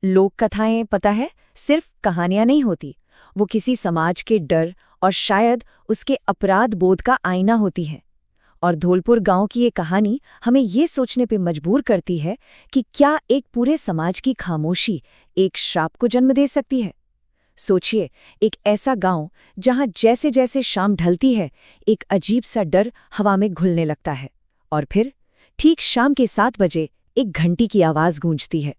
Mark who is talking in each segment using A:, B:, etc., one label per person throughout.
A: लोक कथाएं, पता है, सिर्फ कहानियां नहीं होती। वो किसी समाज के डर और शायद उसके अपराध बोध का आईना होती है। और धौलपुर गांव की ये कहानी हमें ये सोचने पे मजबूर करती है कि क्या एक पूरे समाज की खामोशी एक श्राप को जन्म दे सकती है। सोचिए, एक ऐसा गांव जहां जैसे जैसे शाम ढलती है, एक अजीब सा डर हवा में घुलने लगता है। और फिर ठीक शाम के 7 बजे एक घंटी की आवाज गूंजती है।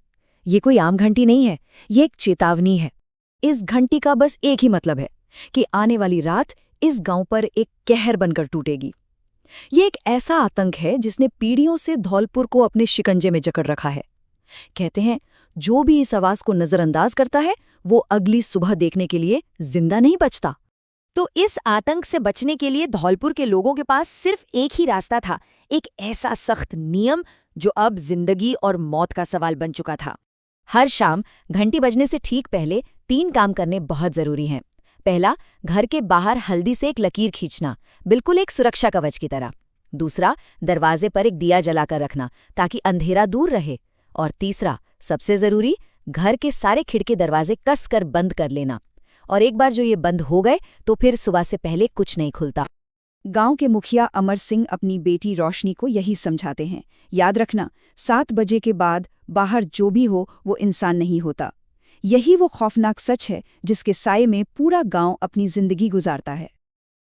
A: ये कोई आम घंटी नहीं है, ये एक चेतावनी है।
B: इस घंटी का बस एक ही मतलब है कि आने वाली रात इस गांव पर एक कहर बनकर टूटेगी। ये एक ऐसा आतंक है जिसने पीढ़ियों से धौलपुर को अपने शिकंजे में जकड़ रखा है। कहते हैं, जो भी इस आवाज को नजरअंदाज करता है वो अगली सुबह देखने के लिए जिंदा नहीं बचता।
A: तो इस आतंक से बचने के लिए धौलपुर के लोगों के पास सिर्फ एक ही रास्ता था, एक ऐसा सख्त नियम जो अब जिंदगी और मौत का सवाल बन चुका था। हर शाम घंटी बजने से ठीक पहले 3 काम करने बहुत जरूरी हैं। पहला, घर के बाहर हल्दी से एक लकीर खींचना, बिल्कुल एक सुरक्षा कवच की तरह। दूसरा, दरवाजे पर एक दिया जलाकर रखना ताकि अंधेरा दूर रहे। और तीसरा, सबसे जरूरी, घर के सारे खिड़की दरवाजे कस कर बंद कर लेना। और एक बार जो ये बंद हो गए तो फिर सुबह से पहले कुछ नहीं खुलता।
B: गांव के मुखिया अमर सिंह अपनी बेटी रोशनी को यही समझाते हैं, याद रखना, 7 बजे के बाद बाहर जो भी हो वो इंसान नहीं होता। यही वो खौफनाक सच है जिसके साये में पूरा गांव अपनी जिंदगी गुजारता है।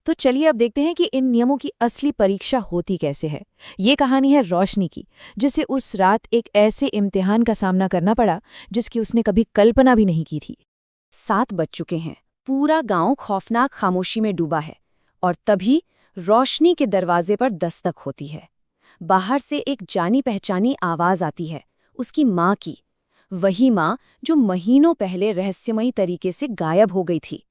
A: तो चलिए अब देखते हैं कि इन नियमों की असली परीक्षा होती कैसे है। ये कहानी है रोशनी की, जिसे उस रात एक ऐसे इम्तिहान का सामना करना पड़ा जिसकी उसने कभी कल्पना भी नहीं की थी। 7 बज चुके हैं, पूरा गांव खौफनाक खामोशी में डूबा है। और तभी रोशनी के दरवाजे पर दस्तक होती है। बाहर से एक जानी पहचानी आवाज आती है, उसकी माँ की। वही माँ जो महीनों पहले रहस्यमयी तरीके से गायब हो गई थी।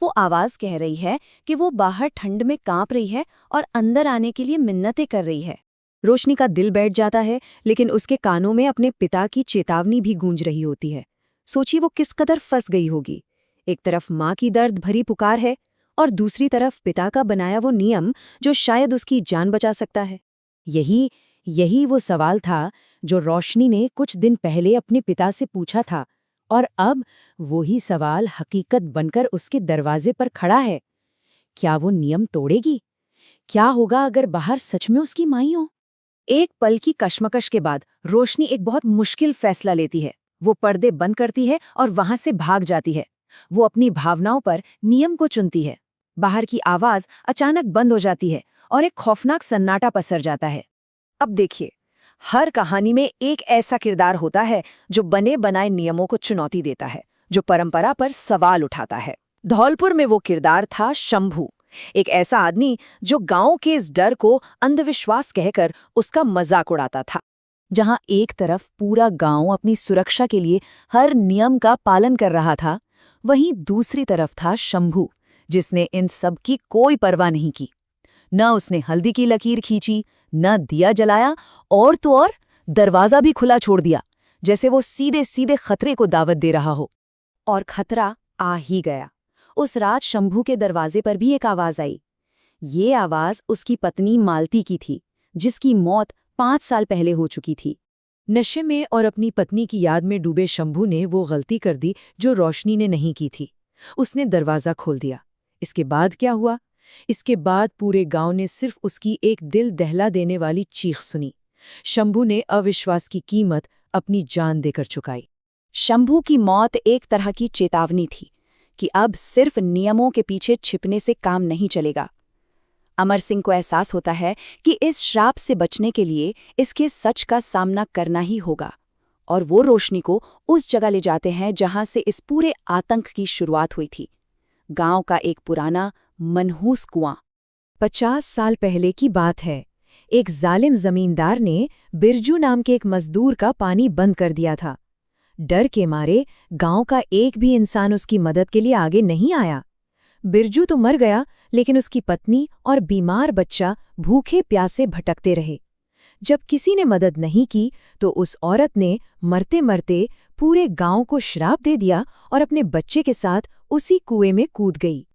A: वो आवाज कह रही है कि वो बाहर ठंड में कांप रही है और अंदर आने के लिए मिन्नतें कर रही है।
B: रोशनी का दिल बैठ जाता है, लेकिन उसके कानों में अपने पिता की चेतावनी भी गूंज रही होती है। सोचिए वो किस कदर फंस गई होगी। एक तरफ माँ की दर्द भरी पुकार है और दूसरी तरफ पिता का बनाया वो नियम जो शायद उसकी जान बचा सकता है।
A: यही यही वो सवाल था जो रोशनी ने कुछ दिन पहले अपने पिता से पूछा था, और अब वही सवाल हकीकत बनकर उसके दरवाजे पर खड़ा है। क्या वो नियम तोड़ेगी? क्या होगा अगर बाहर सच में उसकी माई हो?
B: एक पल की कश्मकश के बाद रोशनी एक बहुत मुश्किल फैसला लेती है। वो पर्दे बंद करती है और वहां से भाग जाती है। वो अपनी भावनाओं पर नियम को चुनती है। बाहर की आवाज अचानक बंद हो जाती है और एक खौफनाक सन्नाटा पसर जाता है। अब देखिए, हर कहानी में एक ऐसा किरदार होता है जो बने बनाए नियमों को चुनौती देता है, जो परंपरा पर सवाल उठाता है। धौलपुर में वो किरदार था शंभू, एक ऐसा आदमी जो गांव के इस डर को अंधविश्वास कहकर उसका मजाक उड़ाता था।
A: जहां एक तरफ पूरा गांव अपनी सुरक्षा के लिए हर नियम का पालन कर रहा था, वहीं दूसरी तरफ था शंभू, जिसने इन सब की कोई परवाह नहीं की। न उसने हल्दी की लकीर खींची, न दिया जलाया, और तो और दरवाजा भी खुला छोड़ दिया, जैसे वो सीधे सीधे खतरे को दावत दे रहा हो। और खतरा आ ही गया। उस रात शंभू के दरवाजे पर भी एक आवाज आई। ये आवाज उसकी पत्नी मालती की थी, जिसकी मौत 5 साल पहले हो चुकी थी। नशे में और अपनी पत्नी की याद में डूबे शंभू ने वो गलती कर दी जो रोशनी ने नहीं की थी। उसने दरवाजा खोल दिया। इसके बाद क्या हुआ? इसके बाद पूरे गांव ने सिर्फ उसकी एक दिल दहला देने वाली चीख सुनी। शंभू ने अविश्वास की कीमत अपनी जान देकर चुकाई।
B: शंभू की मौत एक तरह की चेतावनी थी कि अब सिर्फ नियमों के पीछे छिपने से काम नहीं चलेगा। अमर सिंह को एहसास होता है कि इस श्राप से बचने के लिए इसके सच का सामना करना ही होगा, और वो रोशनी को उस जगह ले जाते हैं जहां से इस पूरे आतंक की शुरुआत हुई थी। गांव का एक पुराना मनहूस कुआं।
A: 50 साल पहले की बात है। एक जालिम जमींदार ने बिरजू नाम के एक मजदूर का पानी बंद कर दिया था। डर के मारे गांव का एक भी इंसान उसकी मदद के लिए आगे नहीं आया। बिरजू तो मर गया, लेकिन उसकी पत्नी और बीमार बच्चा भूखे प्यासे भटकते रहे। जब किसी ने मदद नहीं की तो उस औरत ने मरते मरते पूरे गांव को श्राप दे दिया और अपने बच्चे के साथ उसी कुएं में कूद गई।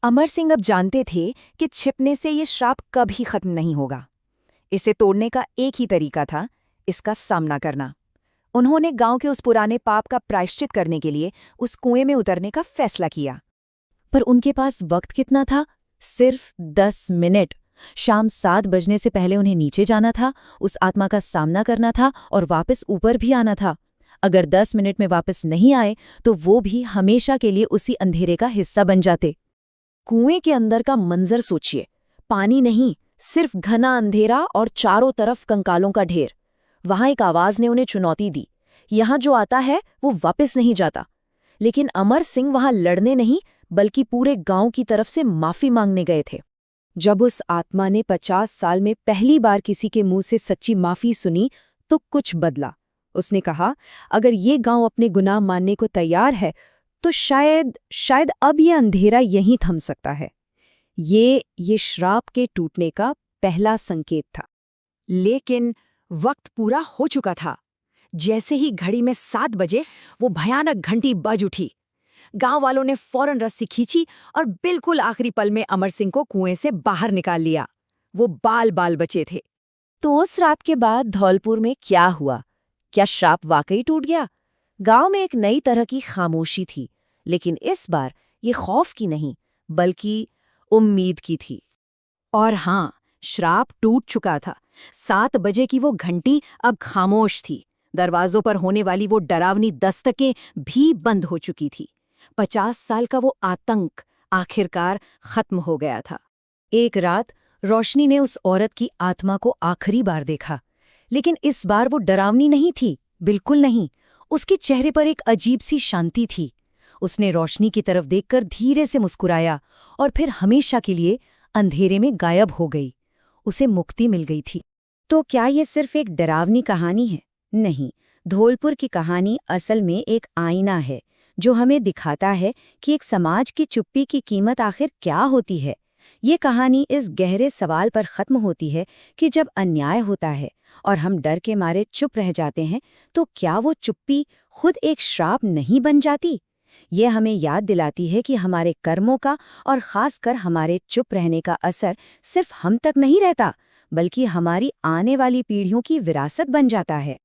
B: अमर सिंह अब जानते थे कि छिपने से ये श्राप कभी खत्म नहीं होगा। इसे तोड़ने का एक ही तरीका था, इसका सामना करना। उन्होंने गांव के उस पुराने पाप का प्रायश्चित करने के लिए उस कुएं में उतरने का फैसला किया।
A: पर उनके पास वक्त कितना था? सिर्फ 10 मिनट। शाम 7 बजने से पहले उन्हें नीचे जाना था, उस आत्मा का सामना करना था और वापस ऊपर भी आना था। अगर 10 मिनट में वापस नहीं आए तो वो भी हमेशा के लिए उसी अंधेरे का हिस्सा बन जाते।
B: कुएं के अंदर का मंजर सोचिए। पानी नहीं, सिर्फ घना अंधेरा और चारों तरफ कंकालों का ढेर। वहां एक आवाज ने उन्हें चुनौती दी, यहां जो आता है वो वापस नहीं जाता। लेकिन अमर सिंह वहां लड़ने नहीं बल्कि पूरे गांव की तरफ से माफी मांगने गए थे। जब उस आत्मा ने 50 साल में पहली बार किसी के मुंह से सच्ची माफी सुनी तो कुछ बदला। उसने कहा, अगर ये गांव अपने गुनाह मानने को तैयार है तो शायद अब ये अंधेरा यहीं थम सकता है। ये श्राप के टूटने का पहला संकेत था। लेकिन वक्त पूरा हो चुका था। जैसे ही घड़ी में 7 बजे वो भयानक घंटी बज उठी। गांव वालों ने फौरन रस्सी खींची और बिल्कुल आखिरी पल में अमर सिंह को कुएं से बाहर निकाल लिया। वो बाल बाल बचे थे।
A: तो उस रात के बाद धौलपुर में क्या हुआ? क्या श्राप वाकई टूट गया? गांव में एक नई तरह की खामोशी थी, लेकिन इस बार ये खौफ की नहीं बल्कि उम्मीद की थी।
B: और हाँ, श्राप टूट चुका था। 7 बजे की वो घंटी अब खामोश थी। दरवाजों पर होने वाली वो डरावनी दस्तकें भी बंद हो चुकी थी। 50 साल का वो आतंक आखिरकार खत्म हो गया था।
A: एक रात रोशनी ने उस औरत की आत्मा को आखिरी बार देखा, लेकिन इस बार वो डरावनी नहीं थी, बिल्कुल नहीं। उसके चेहरे पर एक अजीब सी शांति थी। उसने रोशनी की तरफ देखकर धीरे से मुस्कुराया और फिर हमेशा के लिए अंधेरे में गायब हो गई। उसे मुक्ति मिल गई थी।
B: तो क्या ये सिर्फ एक डरावनी कहानी है? नहीं, धौलपुर की कहानी असल में एक आईना है जो हमें दिखाता है कि एक समाज की चुप्पी की कीमत आखिर क्या होती है। ये कहानी इस गहरे सवाल पर खत्म होती है कि जब अन्याय होता है और हम डर के मारे चुप रह जाते हैं तो क्या वो चुप्पी खुद एक श्राप नहीं बन जाती? ये हमें याद दिलाती है कि हमारे कर्मों का और खासकर हमारे चुप रहने का असर सिर्फ हम तक नहीं रहता, बल्कि हमारी आने वाली पीढ़ियों की विरासत बन जाता है।